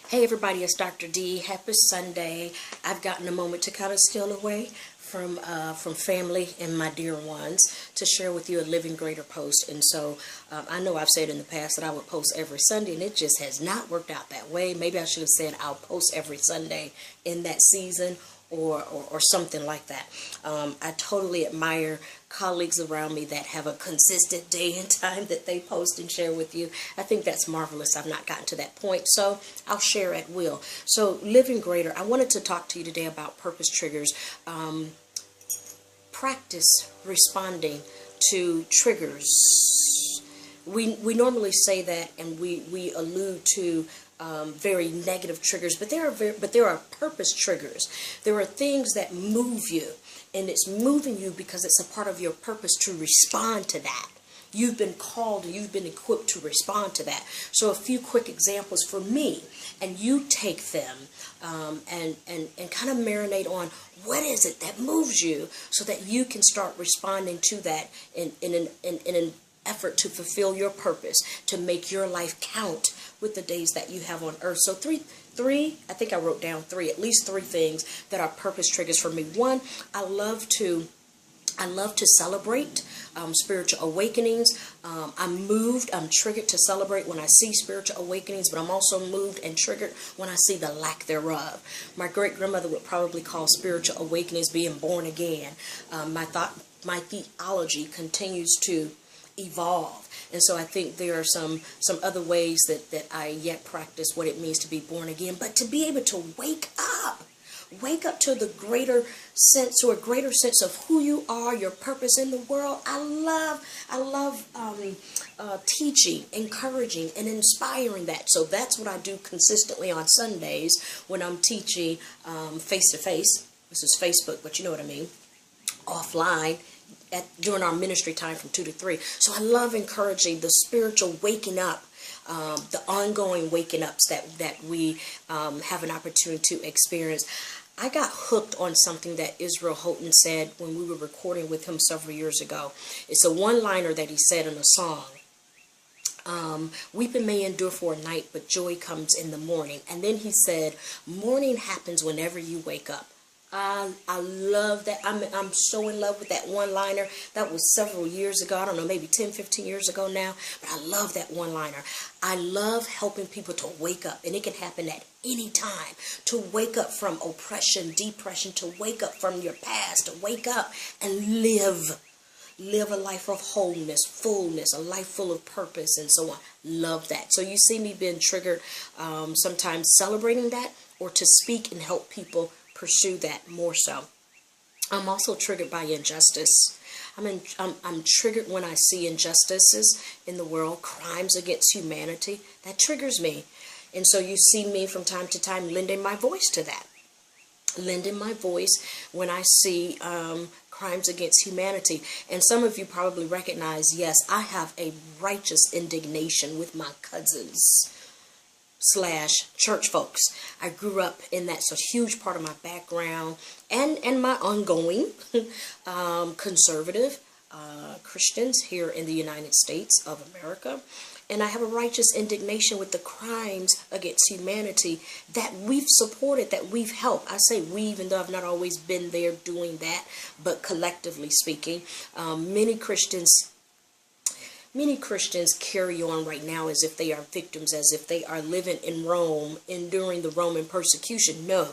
Hey everybody, it's Dr. D. Happy Sunday. I've gotten a moment to kind of steal away from family and my dear ones to share with you a Living Greater post. And so I know I've said in the past that I would post every Sunday, and it just has not worked out that way. Maybe I should have said I'll post every Sunday in that season, or something like that. I totally admire colleagues around me that have a consistent day and time that they post and share with you. I think that's marvelous. I've not gotten to that point, so I'll share at will. So Living Greater, I wanted to talk to you today about purpose triggers. Practice responding to triggers. We normally say that, and we allude to very negative triggers, but there are purpose triggers. There are things that move you, and it's moving you because it's a part of your purpose to respond to that. You've been called and you've been equipped to respond to that. So a few quick examples for me, and you take them and kind of marinate on what is it that moves you so that you can start responding to that in an effort to fulfill your purpose, to make your life count with the days that you have on earth. So three, I think I wrote down at least three things that are purpose triggers for me. One, I love to celebrate spiritual awakenings. I'm triggered to celebrate when I see spiritual awakenings, but I'm also moved and triggered when I see the lack thereof. My great-grandmother would probably call spiritual awakenings being born again. My theology continues to evolve, and so I think there are some other ways that I yet practice what it means to be born again. But to be able to wake up to the greater sense, or a greater sense of who you are, your purpose in the world. I love teaching, encouraging, and inspiring that. So that's what I do consistently on Sundays when I'm teaching face to face. This is Facebook, but you know what I mean. Offline. During our ministry time from 2 to 3. So I love encouraging the spiritual waking up, the ongoing waking ups that we have an opportunity to experience. I got hooked on something that Israel Houghton said when we were recording with him several years ago. It's a one-liner that he said in a song. Weeping may endure for a night, but joy comes in the morning. And then he said, morning happens whenever you wake up. I love that. I'm so in love with that one-liner. That was several years ago. I don't know, maybe 10, 15 years ago now. But I love that one-liner. I love helping people to wake up. And it can happen at any time. To wake up from oppression, depression. To wake up from your past. To wake up and live a life of wholeness, fullness, a life full of purpose, and so on. Love that. So you see me being triggered, sometimes celebrating that, or to speak and help people pursue that more so. I'm also triggered by injustice. I'm triggered when I see injustices in the world, crimes against humanity. That triggers me. And so you see me from time to time lending my voice to that. Lending my voice when I see crimes against humanity. And some of you probably recognize, yes, I have a righteous indignation with my cousins / church folks. I grew up in that. It's a huge part of my background and my ongoing conservative Christians here in the United States of America. And I have a righteous indignation with the crimes against humanity that we've supported, that we've helped. I say we, even though I've not always been there doing that, but collectively speaking, many Christians carry on right now as if they are victims, as if they are living in Rome, enduring the Roman persecution. No,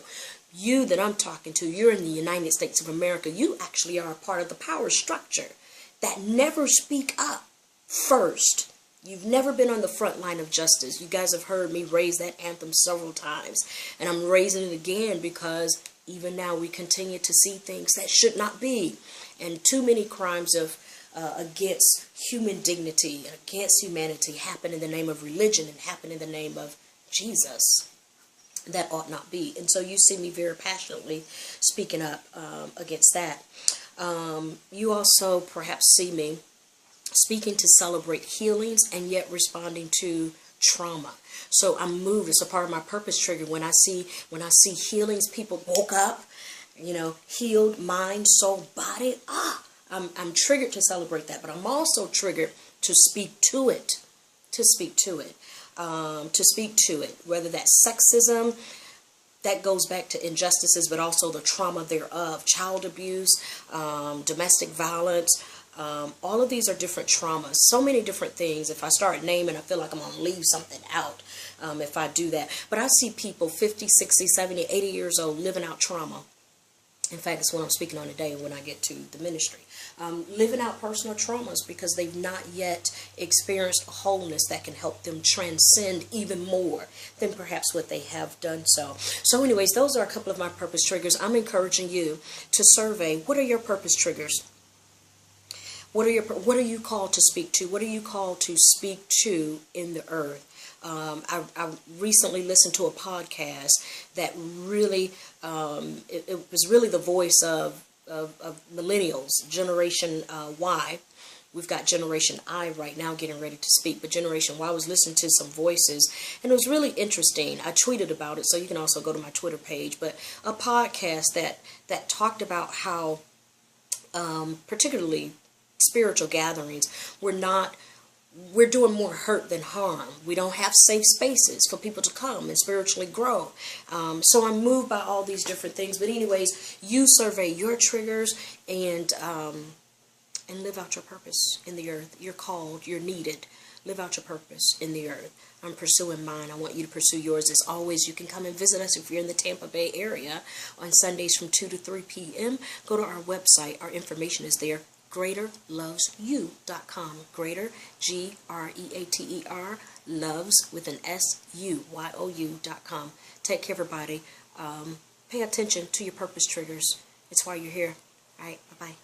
you that I'm talking to, you're in the United States of America. You actually are a part of the power structure that never speak up first. You've never been on the front line of justice. You guys have heard me raise that anthem several times, and I'm raising it again because even now we continue to see things that should not be, and too many crimes of against human dignity, against humanity happen in the name of religion and happen in the name of Jesus. That ought not be. And so you see me very passionately speaking up against that. You also perhaps see me speaking to celebrate healings and yet responding to trauma. So I'm moved. It's a part of my purpose trigger when I see healings, people woke up, healed, mind, soul, body. I'm triggered to celebrate that, but I'm also triggered to speak to it. to speak to it, whether that's sexism, that goes back to injustices, but also the trauma thereof, child abuse, domestic violence. All of these are different traumas. So many different things. If I start naming, I feel like I'm going to leave something out if I do that. But I see people 50, 60, 70, 80 years old living out trauma. In fact, it's what I'm speaking on today when I get to the ministry. Living out personal traumas because they've not yet experienced a wholeness that can help them transcend even more than perhaps what they have done so. So anyways, those are a couple of my purpose triggers. I'm encouraging you to survey, what are your purpose triggers? What are you called to speak to? What are you called to speak to in the earth? I recently listened to a podcast that really, it was really the voice of millennials, Generation Y. We've got Generation I right now getting ready to speak, but Generation Y was listening to some voices, and it was really interesting. I tweeted about it, so you can also go to my Twitter page, but a podcast that talked about how, particularly spiritual gatherings, we're doing more hurt than harm. We don't have safe spaces for people to come and spiritually grow. So I'm moved by all these different things. But anyways, you survey your triggers and live out your purpose in the earth. You're called. You're needed. Live out your purpose in the earth. I'm pursuing mine. I want you to pursue yours. As always, you can come and visit us if you're in the Tampa Bay area on Sundays from 2 to 3 p.m. Go to our website. Our information is there. GreaterLovesYou.com. Greater, Greater, loves with an SUYOU.com. Take care, everybody. Pay attention to your purpose triggers. It's why you're here. All right, bye-bye.